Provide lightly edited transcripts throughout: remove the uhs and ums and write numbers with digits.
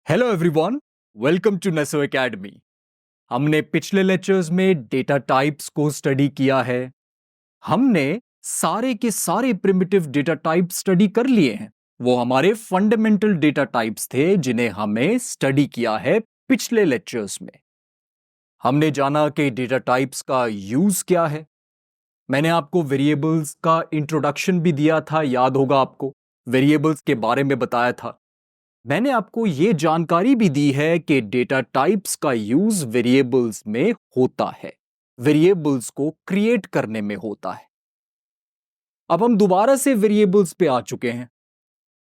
Hello everyone, welcome to Neso academy. हमने पिछले lectures में डेटा टाइप्स को स्टडी किया है। हमने सारे के सारे प्रिमिटिव डेटा टाइप स्टडी कर लिए हैं। वो हमारे फंडामेंटल डेटा टाइप्स थे जिन्हें हमें स्टडी किया है पिछले लेक्चर्स में। हमने जाना कि डेटा टाइप्स का यूज क्या है। मैंने आपको वेरिएबल्स का इंट्रोडक्शन भी दिया था, याद होगा आपको। वेरिएबल्स के बारे में बताया था। मैंने आपको यह जानकारी भी दी है कि डेटा टाइप्स का यूज वेरिएबल्स में होता है, वेरिएबल्स को क्रिएट करने में होता है। अब हम दोबारा से वेरिएबल्स पे आ चुके हैं।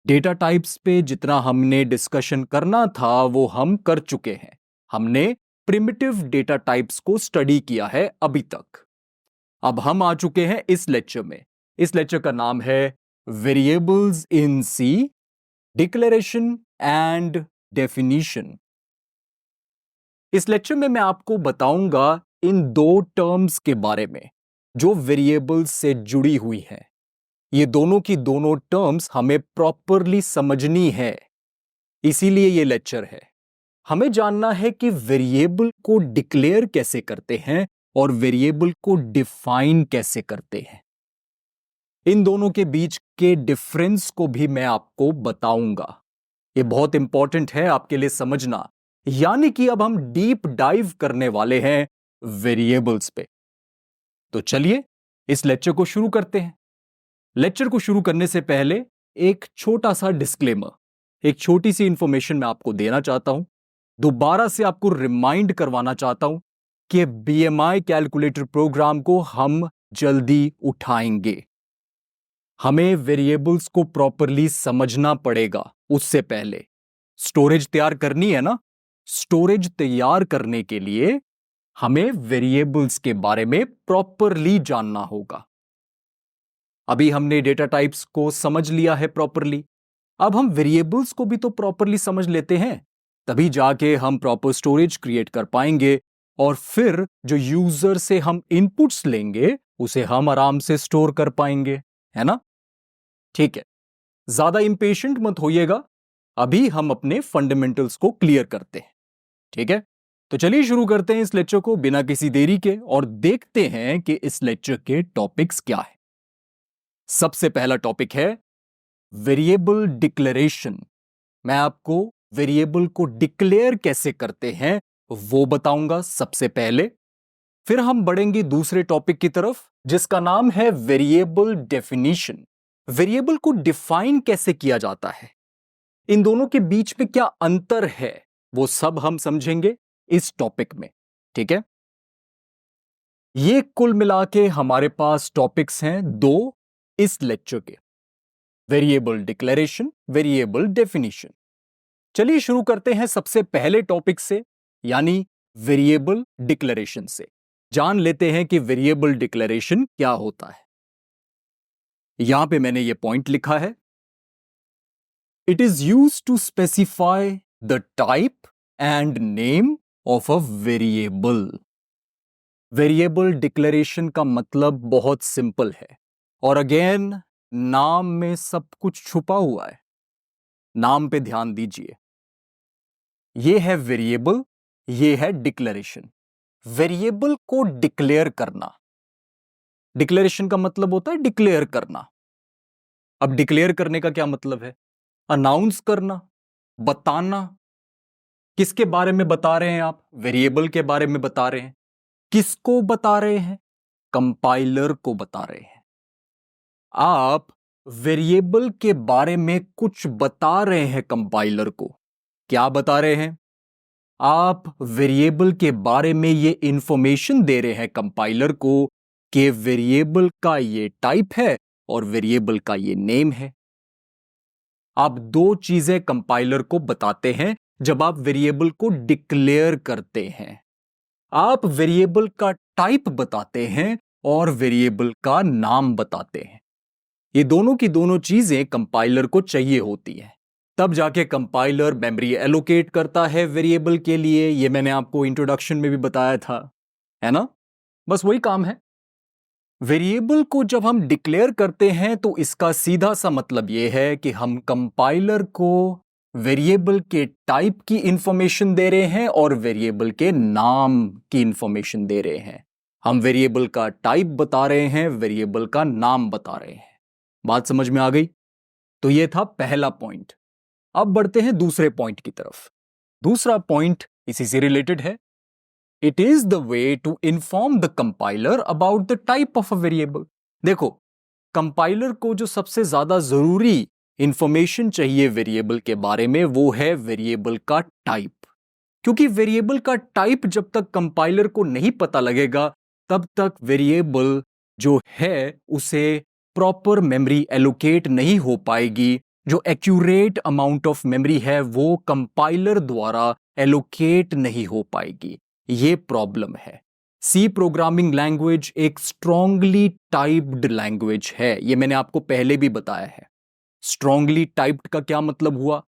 डेटा टाइप्स पे जितना हमने डिस्कशन करना था वो हम कर चुके हैं। हमने प्रिमिटिव डेटा टाइप्स को स्टडी किया है अभी तक। अब हम आ चुके हैं इस लेक्चर में। इस लेक्चर का नाम है variables in C, declaration and definition. इस लेक्चर में मैं आपको बताऊंगा इन दो टर्म्स के बारे में जो वेरिएबल्स से जुड़ी हुई हैं। ये दोनों की दोनों टर्म्स हमें प्रॉपरली समझनी है, इसीलिए ये लेक्चर है। हमें जानना है कि वेरिएबल को डिक्लेयर कैसे करते हैं और वेरिएबल को डिफाइन कैसे करते हैं। इन दोनों के बीच के डिफरेंस को भी मैं आपको बताऊंगा। ये बहुत इंपॉर्टेंट है आपके लिए समझना। यानी कि अब हम डीप डाइव करने वाले हैं वेरिएबल्स पे। तो चलिए इस लेक्चर को शुरू करते हैं। लेक्चर को शुरू करने से पहले एक छोटा सा डिस्क्लेमर, एक छोटी सी इंफॉर्मेशन मैं आपको देना चाहता हूं। दोबारा से आपको रिमाइंड करवाना चाहता हूं कि बीएमआई कैलकुलेटर प्रोग्राम को हम जल्दी उठाएंगे। हमें वेरिएबल्स को प्रॉपरली समझना पड़ेगा। उससे पहले स्टोरेज तैयार करनी है ना। स्टोरेज तैयार करने के लिए हमें वेरिएबल्स के बारे में प्रॉपरली जानना होगा। अभी हमने डेटा टाइप्स को समझ लिया है प्रॉपरली। अब हम वेरिएबल्स को भी तो प्रॉपरली समझ लेते हैं, तभी जाके हम प्रॉपर स्टोरेज क्रिएट कर पाएंगे और फिर जो यूजर से हम इनपुट्स लेंगे उसे हम आराम से स्टोर कर पाएंगे, है ना। ठीक है, ज्यादा इंपेशेंट मत होइएगा। अभी हम अपने फंडामेंटल्स को क्लियर करते हैं, ठीक है। तो चलिए शुरू करते हैं इस लेक्चर को बिना किसी देरी के और देखते हैं कि इस लेक्चर के टॉपिक्स क्या है। सबसे पहला टॉपिक है वेरिएबल डिक्लेरेशन। मैं आपको वेरिएबल को डिक्लेयर कैसे करते हैं वो बताऊंगा सबसे पहले। फिर हम बढ़ेंगे दूसरे टॉपिक की तरफ जिसका नाम है वेरिएबल डेफिनेशन। वेरिएबल को डिफाइन कैसे किया जाता है, इन दोनों के बीच में क्या अंतर है, वो सब हम समझेंगे इस टॉपिक में, ठीक है। ये कुल मिला के हमारे पास टॉपिक्स हैं दो इस लेक्चर के, वेरिएबल डिक्लेरेशन, वेरिएबल डेफिनेशन। चलिए शुरू करते हैं सबसे पहले टॉपिक से, यानी वेरिएबल डिक्लेरेशन से। जान लेते हैं कि वेरिएबल डिक्लेरेशन क्या होता है। यहां पे मैंने ये पॉइंट लिखा है, it is used to specify the type and name of a variable. Variable declaration का मतलब बहुत सिंपल है और अगेन नाम में सब कुछ छुपा हुआ है। नाम पे ध्यान दीजिए, ये है वेरिएबल, ये है डिक्लेरेशन। वेरिएबल को डिक्लेयर करना, डिक्लेरेशन का मतलब होता है डिक्लेयर करना। अब डिक्लेयर करने का क्या मतलब है? अनाउंस करना, बताना। किसके बारे में बता रहे हैं आप? वेरिएबल के बारे में बता रहे हैं। किसको बता रहे हैं? कंपाइलर को बता रहे हैं। आप वेरिएबल के बारे में कुछ बता रहे हैं कंपाइलर को। क्या बता रहे हैं? आप वेरिएबल के बारे में ये इंफॉर्मेशन दे रहे हैं कंपाइलर को कि वेरिएबल का ये टाइप है और वेरिएबल का ये नेम है। आप दो चीजें कंपाइलर को बताते हैं जब आप वेरिएबल को डिक्लेयर करते हैं। आप वेरिएबल का टाइप बताते हैं और वेरिएबल का नाम बताते हैं। ये दोनों की दोनों चीजें कंपाइलर को चाहिए होती हैं। तब जाके कंपाइलर मेमोरी एलोकेट करता है वेरिएबल के लिए। ये मैंने आपको इंट्रोडक्शन में भी बताया था, है ना। बस वही काम है। वेरिएबल को जब हम डिक्लेयर करते हैं तो इसका सीधा सा मतलब यह है कि हम कंपाइलर को वेरिएबल के टाइप की इंफॉर्मेशन दे रहे हैं और वेरिएबल के नाम की इंफॉर्मेशन दे रहे हैं। हम वेरिएबल का टाइप बता रहे हैं, वेरिएबल का नाम बता रहे हैं। बात समझ में आ गई? तो यह था पहला पॉइंट। अब बढ़ते हैं दूसरे पॉइंट की तरफ। दूसरा पॉइंट इसी से रिलेटेड है। It is the way to inform the compiler about the type of a variable. देखो, कंपाइलर को जो सबसे ज्यादा जरूरी इंफॉर्मेशन चाहिए वेरिएबल के बारे में, वो है वेरिएबल का टाइप। क्योंकि वेरिएबल का टाइप जब तक कंपाइलर को नहीं पता लगेगा, तब तक वेरिएबल जो है उसे प्रॉपर मेमोरी एलोकेट नहीं हो पाएगी। जो एक्यूरेट अमाउंट ऑफ मेमोरी है वो कंपाइलर द्वारा एलोकेट नहीं हो पाएगी। ये प्रॉब्लम है। सी प्रोग्रामिंग लैंग्वेज एक स्ट्रांगली टाइप्ड लैंग्वेज है। ये मैंने आपको पहले भी बताया है। स्ट्रांगली टाइप्ड का क्या मतलब हुआ?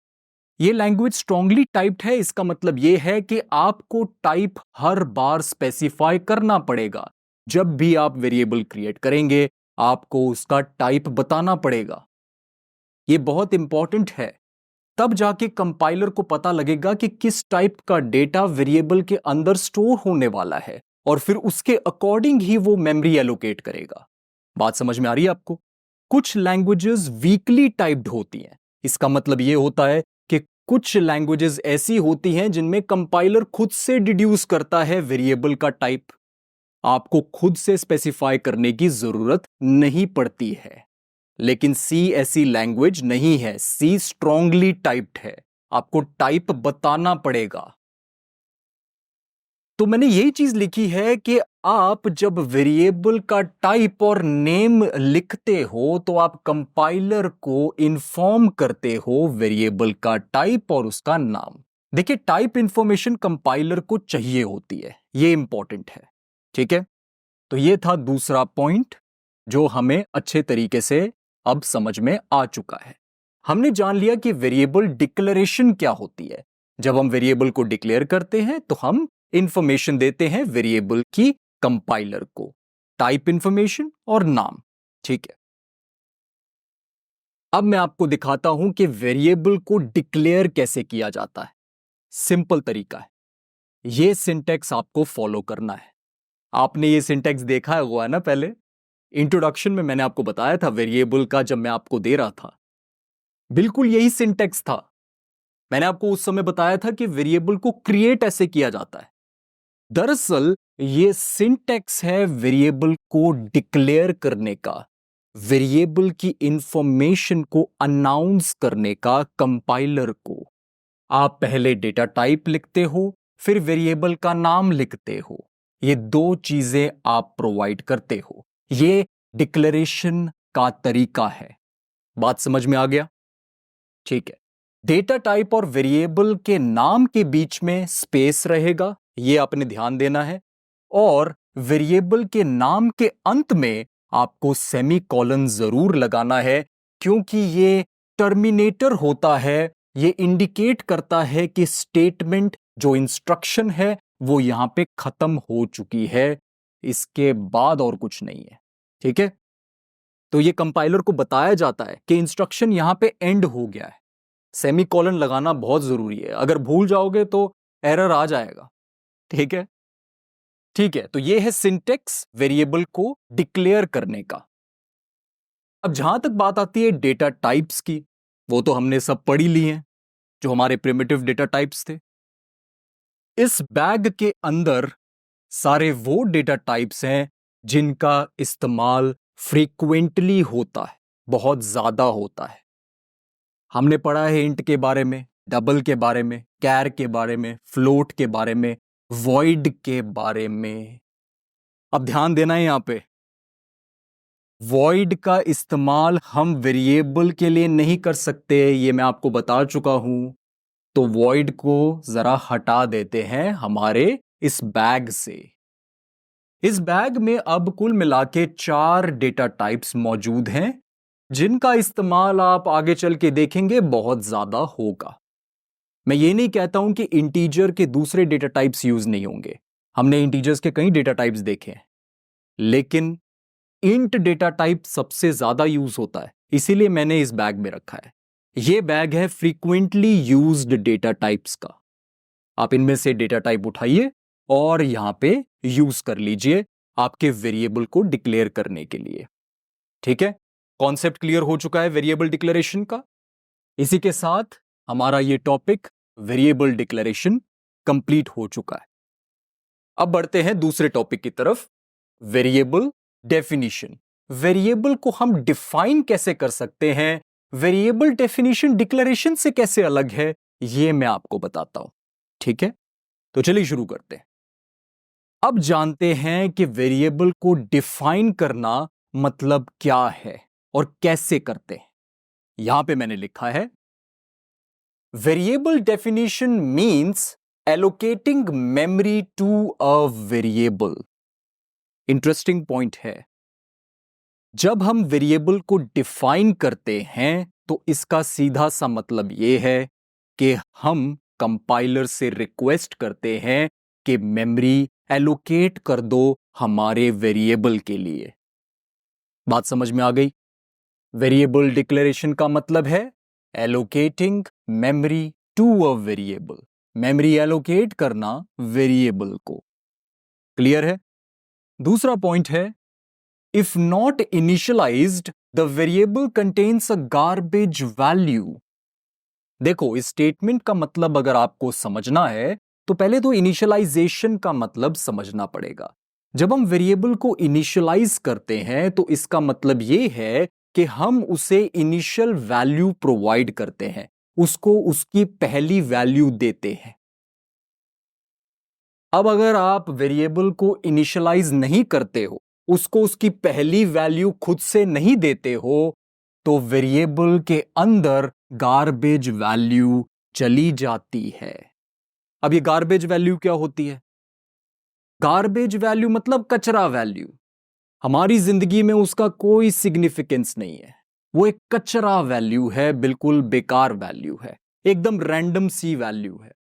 ये लैंग्वेज स्ट्रांगली टाइप्ड है, इसका मतलब ये है कि आपको टाइप हर बार स्पेसिफाई करना पड़ेगा। जब भी आप वेरिएबल क्रिएट करेंगे, आपको उसका टाइप बताना पड़ेगा। ये बहुत इंपॉर्टेंट है। तब जाके कंपाइलर को पता लगेगा कि किस टाइप का डेटा वेरिएबल के अंदर स्टोर होने वाला है, और फिर उसके अकॉर्डिंग ही वो मेमोरी एलोकेट करेगा। बात समझ में आ रही है आपको? कुछ लैंग्वेजेस वीकली टाइप्ड होती हैं। इसका मतलब यह होता है कि कुछ लैंग्वेजेस ऐसी होती हैं जिनमें कंपाइलर खुद से डिड्यूस करता है वेरिएबल का टाइप। आपको खुद से स्पेसिफाई करने की जरूरत नहीं पड़ती है। लेकिन सी ऐसी लैंग्वेज नहीं है। सी स्ट्रांगली टाइप्ड है, आपको टाइप बताना पड़ेगा। तो मैंने यही चीज लिखी है कि आप जब वेरिएबल का टाइप और नेम लिखते हो तो आप कंपाइलर को इन्फॉर्म करते हो वेरिएबल का टाइप और उसका नाम। देखिए, टाइप इंफॉर्मेशन कंपाइलर को चाहिए होती है, ये इंपॉर्टेंट है। ठीक है, तो ये था दूसरा पॉइंट जो हमें अच्छे तरीके से अब समझ में आ चुका है। हमने जान लिया कि वेरिएबल डिक्लेरेशन क्या होती है। जब हम वेरिएबल को डिक्लेयर करते हैं तो हम इंफॉर्मेशन देते हैं वेरिएबल की कंपाइलर को, टाइप इंफॉर्मेशन और नाम। ठीक है, अब मैं आपको दिखाता हूं कि वेरिएबल को डिक्लेयर कैसे किया जाता है। सिंपल तरीका है, यह सिंटैक्स आपको फॉलो करना है। आपने ये सिंटैक्स देखा हुआ है ना, पहले इंट्रोडक्शन में मैंने आपको बताया था वेरिएबल का, जब मैं आपको दे रहा था बिल्कुल यही सिंटैक्स था। मैंने आपको उस समय बताया था कि वेरिएबल को क्रिएट ऐसे किया जाता है। दरअसल ये सिंटैक्स है वेरिएबल को डिक्लेयर करने का, वेरिएबल की इंफॉर्मेशन को अनाउंस करने का कंपाइलर को। आप पहले डेटा टाइप लिखते हो, फिर वेरिएबल का नाम लिखते हो। ये दो चीजें आप प्रोवाइड करते हो। ये डिक्लेरेशन का तरीका है। बात समझ में आ गया? ठीक है, डेटा टाइप और वेरिएबल के नाम के बीच में स्पेस रहेगा, यह आपने ध्यान देना है। और वेरिएबल के नाम के अंत में आपको सेमीकोलन जरूर लगाना है, क्योंकि ये टर्मिनेटर होता है। ये इंडिकेट करता है कि स्टेटमेंट, जो इंस्ट्रक्शन है, वो यहां पे खत्म हो चुकी है, इसके बाद और कुछ नहीं है। ठीक है, तो ये कंपाइलर को बताया जाता है कि इंस्ट्रक्शन यहां पे एंड हो गया है। सेमीकोलन लगाना बहुत जरूरी है, अगर भूल जाओगे तो एरर आ जाएगा। ठीक है, ठीक है, तो ये है सिंटेक्स वेरिएबल को डिक्लेयर करने का। अब जहां तक बात आती है डेटा टाइप्स की, वो तो हमने सब पढ़ी ली हैं, जो हमारे प्रिमिटिव डेटा टाइप्स थे। इस बैग के अंदर सारे वो डेटा टाइप्स हैं जिनका इस्तेमाल फ्रीक्वेंटली होता है, बहुत ज्यादा होता है। हमने पढ़ा है इंट के बारे में, डबल के बारे में, कैर के बारे में, फ्लोट के बारे में, वॉइड के बारे में। अब ध्यान देना है यहां पे, वॉइड का इस्तेमाल हम वेरिएबल के लिए नहीं कर सकते, ये मैं आपको बता चुका हूं। तो वॉइड को जरा हटा देते हैं हमारे इस बैग से। इस बैग में अब कुल मिला के 4 डेटा टाइप्स मौजूद हैं, जिनका इस्तेमाल आप आगे चल के देखेंगे बहुत ज्यादा होगा। मैं ये नहीं कहता हूं कि इंटीजर के दूसरे डेटा टाइप्स यूज नहीं होंगे, हमने इंटीजर्स के कई डेटा टाइप्स देखे हैं, लेकिन इंट डेटा टाइप सबसे ज्यादा यूज होता है, इसीलिए मैंने इस बैग में रखा है। ये बैग है फ्रीक्वेंटली यूज्ड डेटा टाइप्स का। आप इनमें से डेटा टाइप उठाइए और यहां पे यूज कर लीजिए आपके वेरिएबल को डिक्लेयर करने के लिए। ठीक है, कॉन्सेप्ट क्लियर हो चुका है वेरिएबल डिक्लेरेशन का। इसी के साथ हमारा ये टॉपिक वेरिएबल डिक्लेरेशन कंप्लीट हो चुका है। अब बढ़ते हैं दूसरे टॉपिक की तरफ, वेरिएबल डेफिनेशन। वेरिएबल को हम डिफाइन कैसे कर सकते हैं, वेरिएबल डेफिनेशन डिक्लेरेशन से कैसे अलग है, यह मैं आपको बताता हूं। ठीक है, तो चलिए शुरू करते हैं। अब जानते हैं कि वेरिएबल को डिफाइन करना मतलब क्या है और कैसे करते हैं। यहां पे मैंने लिखा है, variable definition means allocating memory to a variable. Interesting point है, जब हम वेरिएबल को डिफाइन करते हैं तो इसका सीधा सा मतलब यह है कि हम कंपाइलर से रिक्वेस्ट करते हैं कि मेमोरी एलोकेट कर दो हमारे वेरिएबल के लिए। बात समझ में आ गई? वेरिएबल डिक्लेरेशन का मतलब है allocating memory to a variable, memory allocate करना वेरिएबल को। क्लियर है? दूसरा पॉइंट है, if not initialized the variable contains a garbage value. देखो, इस स्टेटमेंट का मतलब अगर आपको समझना है तो पहले तो इनिशियलाइजेशन का मतलब समझना पड़ेगा। जब हम वेरिएबल को इनिशियलाइज करते हैं तो इसका मतलब यह है कि हम उसे इनिशियल वैल्यू प्रोवाइड करते हैं, उसको उसकी पहली वैल्यू देते हैं। अब अगर आप वेरिएबल को इनिशियलाइज नहीं करते हो, उसको उसकी पहली वैल्यू खुद से नहीं देते हो, तो वेरिएबल के अंदर गार्बेज वैल्यू चली जाती है। अब ये गार्बेज वैल्यू क्या होती है? गार्बेज वैल्यू मतलब कचरा वैल्यू। हमारी जिंदगी में उसका कोई सिग्निफिकेंस नहीं है, वो एक कचरा वैल्यू है, बिल्कुल बेकार वैल्यू है, एकदम रैंडम सी वैल्यू है।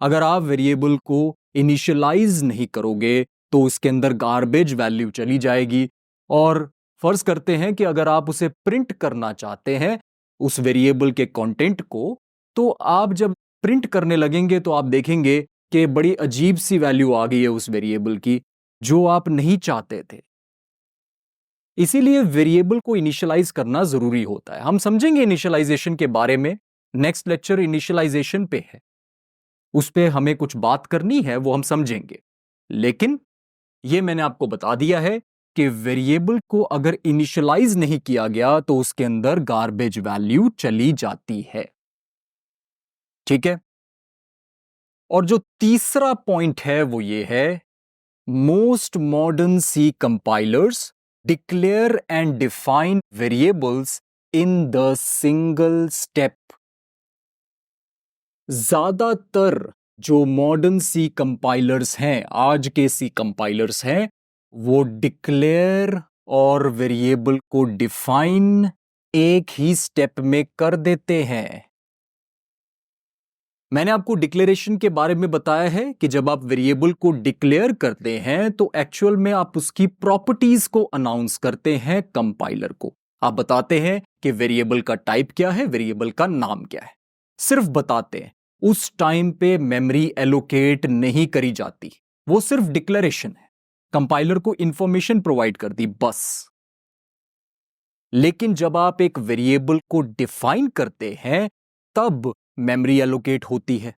अगर आप वेरिएबल को इनिशियलाइज नहीं करोगे तो उसके अंदर गार्बेज वैल्यू चली जाएगी। और फर्ज करते हैं कि अगर आप उसे प्रिंट करना चाहते हैं उस वेरिएबल के कंटेंट को, तो आप जब प्रिंट करने लगेंगे तो आप देखेंगे कि बड़ी अजीब सी वैल्यू आ गई है उस वेरिएबल की, जो आप नहीं चाहते थे। इसीलिए वेरिएबल को इनिशियलाइज करना जरूरी होता है। हम समझेंगे इनिशियलाइजेशन के बारे में, नेक्स्ट लेक्चर इनिशियलाइजेशन पे है, उस पे हमें कुछ बात करनी है, वो हम समझेंगे। लेकिन ये मैंने आपको बता दिया है कि वेरिएबल को अगर इनिशियलाइज नहीं किया गया तो उसके अंदर गार्बेज वैल्यू चली जाती है। ठीक है, और जो तीसरा पॉइंट है वो ये है, most modern C compilers declare and define variables in the single step. ज्यादातर जो मॉडर्न सी कंपाइलर्स हैं, आज के सी कंपाइलर्स हैं, वो डिक्लेयर और वेरिएबल को डिफाइन एक ही स्टेप में कर देते हैं। मैंने आपको डिक्लेरेशन के बारे में बताया है कि जब आप वेरिएबल को डिक्लेयर करते हैं तो एक्चुअल में आप उसकी प्रॉपर्टीज को अनाउंस करते हैं कंपाइलर को। आप बताते हैं कि वेरिएबल का टाइप क्या है, वेरिएबल का नाम क्या है, सिर्फ बताते हैं। उस टाइम पे मेमोरी एलोकेट नहीं करी जाती, वो सिर्फ डिक्लेरेशन है, कंपाइलर को इंफॉर्मेशन प्रोवाइड कर दी बस। लेकिन जब आप एक वेरिएबल को डिफाइन करते हैं तब मेमोरी एलोकेट होती है।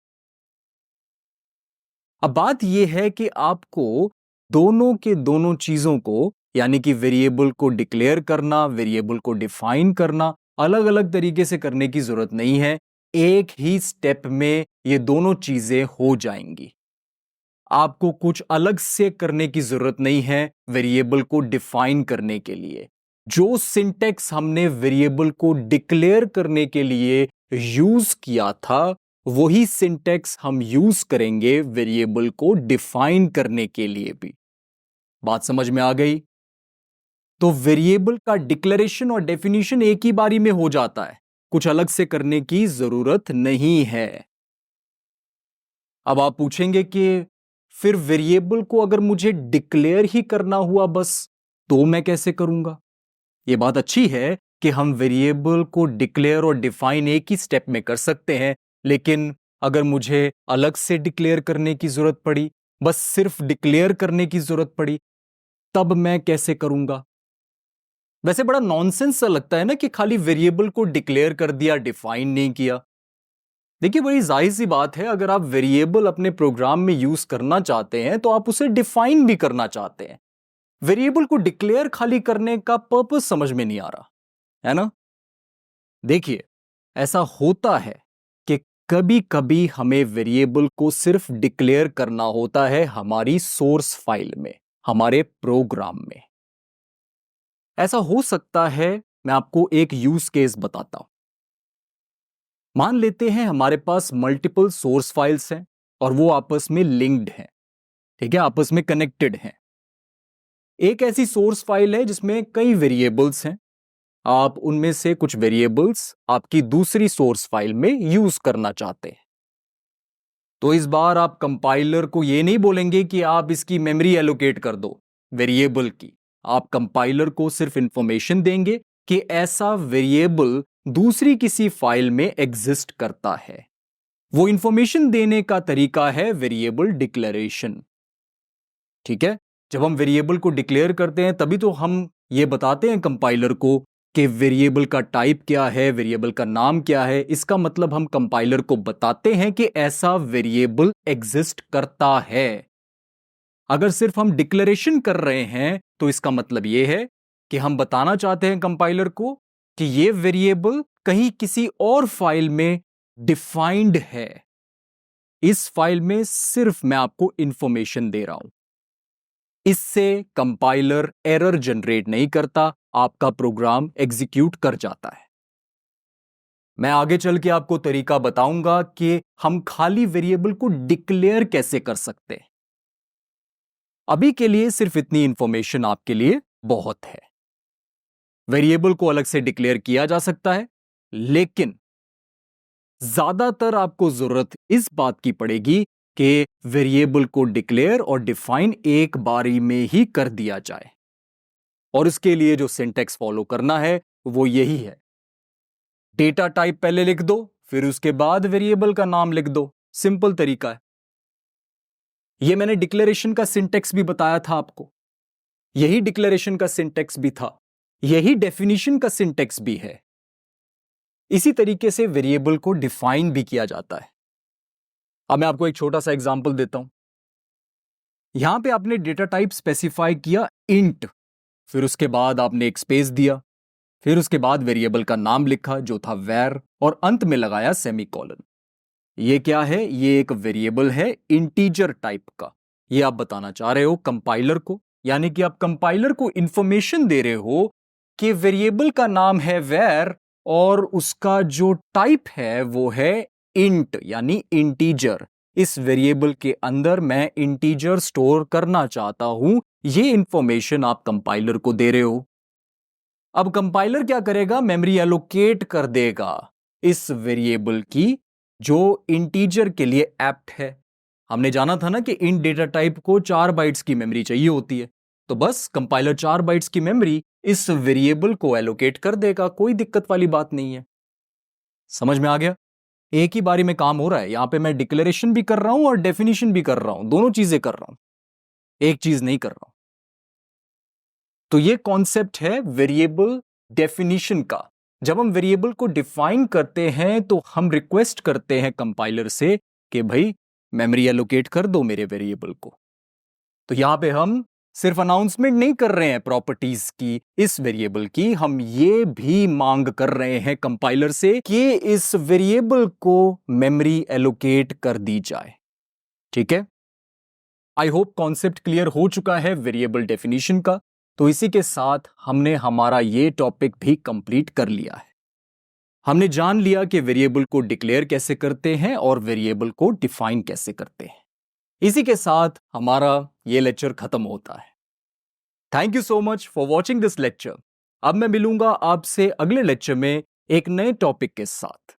अब बात यह है कि आपको दोनों के दोनों चीजों को, यानी कि वेरिएबल को डिक्लेयर करना, वेरिएबल को डिफाइन करना, अलग अलग तरीके से करने की जरूरत नहीं है, एक ही स्टेप में ये दोनों चीजें हो जाएंगी। आपको कुछ अलग से करने की जरूरत नहीं है वेरिएबल को डिफाइन करने के लिए। जो सिंटेक्स हमने वेरिएबल को डिक्लेयर करने के लिए यूज किया था, वही सिंटेक्स हम यूज करेंगे वेरिएबल को डिफाइन करने के लिए भी। बात समझ में आ गई? तो वेरिएबल का डिक्लेरेशन और डेफिनेशन एक ही बारी में हो जाता है, कुछ अलग से करने की जरूरत नहीं है। अब आप पूछेंगे कि फिर वेरिएबल को अगर मुझे डिक्लेयर ही करना हुआ बस, तो मैं कैसे करूंगा? यह बात अच्छी है कि हम वेरिएबल को डिक्लेयर और डिफाइन एक ही स्टेप में कर सकते हैं, लेकिन अगर मुझे अलग से डिक्लेयर करने की जरूरत पड़ी, बस सिर्फ डिक्लेयर करने की जरूरत पड़ी, तब मैं कैसे करूंगा? वैसे बड़ा नॉनसेंस सा लगता है ना कि खाली वेरिएबल को डिक्लेयर कर दिया, डिफाइन नहीं किया। देखिए, बड़ी जाहिर सी बात है, अगर आप वेरिएबल अपने प्रोग्राम में यूज करना चाहते हैं तो आप उसे डिफाइन भी करना चाहते हैं। वेरिएबल को डिक्लेयर खाली करने का पर्पस समझ में नहीं आ रहा है ना? देखिए, ऐसा होता है कि कभी कभी हमें वेरिएबल को सिर्फ डिक्लेयर करना होता है हमारी सोर्स फाइल में, हमारे प्रोग्राम में। ऐसा हो सकता है, मैं आपको एक यूज केस बताता हूं। मान लेते हैं हमारे पास मल्टीपल सोर्स फाइल्स हैं और वो आपस में लिंक्ड हैं, ठीक है, आपस में कनेक्टेड हैं। एक ऐसी सोर्स फाइल है जिसमें कई वेरिएबल्स हैं। आप उनमें से कुछ वेरिएबल्स आपकी दूसरी सोर्स फाइल में यूज करना चाहते हैं। तो इस बार आप कंपाइलर को यह नहीं बोलेंगे कि आप इसकी मेमोरी एलोकेट कर दो वेरिएबल की। आप कंपाइलर को सिर्फ इंफॉर्मेशन देंगे कि ऐसा वेरिएबल दूसरी किसी फाइल में एग्जिस्ट करता है। वो इंफॉर्मेशन देने का तरीका है वेरिएबल डिक्लेरेशन। ठीक है, जब हम वेरिएबल को डिक्लेयर करते हैं तभी तो हम ये बताते हैं कंपाइलर को कि वेरिएबल का टाइप क्या है, वेरिएबल का नाम क्या है। इसका मतलब हम कंपाइलर को बताते हैं कि ऐसा वेरिएबल एग्जिस्ट करता है। अगर सिर्फ हम डिक्लेरेशन कर रहे हैं तो इसका मतलब यह है कि हम बताना चाहते हैं कंपाइलर को कि यह वेरिएबल कहीं किसी और फाइल में डिफाइंड है। इस फाइल में सिर्फ मैं आपको इंफॉर्मेशन दे रहा हूं। इससे कंपाइलर एरर जनरेट नहीं करता, आपका प्रोग्राम एग्जीक्यूट कर जाता है। मैं आगे चल के आपको तरीका बताऊंगा कि हम खाली वेरिएबल को डिक्लेयर कैसे कर सकते हैं। अभी के लिए सिर्फ इतनी इंफॉर्मेशन आपके लिए बहुत है। वेरिएबल को अलग से डिक्लेयर किया जा सकता है, लेकिन ज्यादातर आपको जरूरत इस बात की पड़ेगी कि वेरिएबल को डिक्लेयर और डिफाइन एक बारी में ही कर दिया जाए। और इसके लिए जो सिंटैक्स फॉलो करना है वो यही है। डेटा टाइप पहले लिख दो, फिर उसके बाद वेरिएबल का नाम लिख दो। सिंपल तरीका है। यह मैंने डिक्लेरेशन का सिंटैक्स भी बताया था आपको। यही डिक्लेरेशन का सिंटैक्स भी था, यही डेफिनेशन का सिंटैक्स भी है। इसी तरीके से वेरिएबल को डिफाइन भी किया जाता है। अब मैं आपको एक छोटा सा एग्जांपल देता हूं। यहां पे आपने डेटा टाइप स्पेसिफाई किया इंट, फिर उसके बाद आपने एक स्पेस दिया, फिर उसके बाद वेरिएबल का नाम लिखा जो था var, और अंत में लगाया सेमीकोलन। ये क्या है? ये एक वेरिएबल है इंटीजर टाइप का। ये आप बताना चाह रहे हो कंपाइलर को, यानी कि आप कंपाइलर को इंफॉर्मेशन दे रहे हो कि वेरिएबल का नाम है var और उसका जो टाइप है वो है इंट यानी इंटीजर। इस वेरिएबल के अंदर मैं इंटीजर स्टोर करना चाहता हूं, ये इंफॉर्मेशन आप कंपाइलर को दे रहे हो। अब कंपाइलर क्या करेगा? मेमोरी एलोकेट कर देगा इस वेरिएबल की जो इंटीजर के लिए एप्ट है। हमने जाना था ना कि इंट डेटा टाइप को 4 बाइट्स की मेमोरी चाहिए होती है, तो बस कंपाइलर 4 बाइट्स की मेमोरी इस वेरिएबल को एलोकेट कर देगा। कोई दिक्कत वाली बात नहीं है। समझ में आ गया? एक ही बारी में काम हो रहा है। यहां पे मैं डिक्लेरेशन भी कर रहा हूं और डेफिनेशन भी कर रहा हूं, दोनों चीजें कर रहा हूं, एक चीज नहीं कर रहा हूं। तो ये कॉन्सेप्ट है वेरिएबल डेफिनेशन का। जब हम वेरिएबल को डिफाइन करते हैं तो हम रिक्वेस्ट करते हैं कंपाइलर से कि भाई मेमोरी एलोकेट कर दो मेरे वेरिएबल को। तो यहां पे हम सिर्फ अनाउंसमेंट नहीं कर रहे हैं प्रॉपर्टीज की इस वेरिएबल की, हम ये भी मांग कर रहे हैं कंपाइलर से कि इस वेरिएबल को मेमोरी एलोकेट कर दी जाए। ठीक है, आई होप कॉन्सेप्ट क्लियर हो चुका है वेरिएबल डेफिनेशन का। तो इसी के साथ हमने हमारा ये टॉपिक भी कंप्लीट कर लिया है। हमने जान लिया कि वेरिएबल को डिक्लेयर कैसे करते हैं और वेरिएबल को डिफाइन कैसे करते हैं। इसी के साथ हमारा ये लेक्चर खत्म होता है। Thank you so much for watching this lecture. अब मैं मिलूंगा आपसे अगले लेक्चर में एक नए टॉपिक के साथ।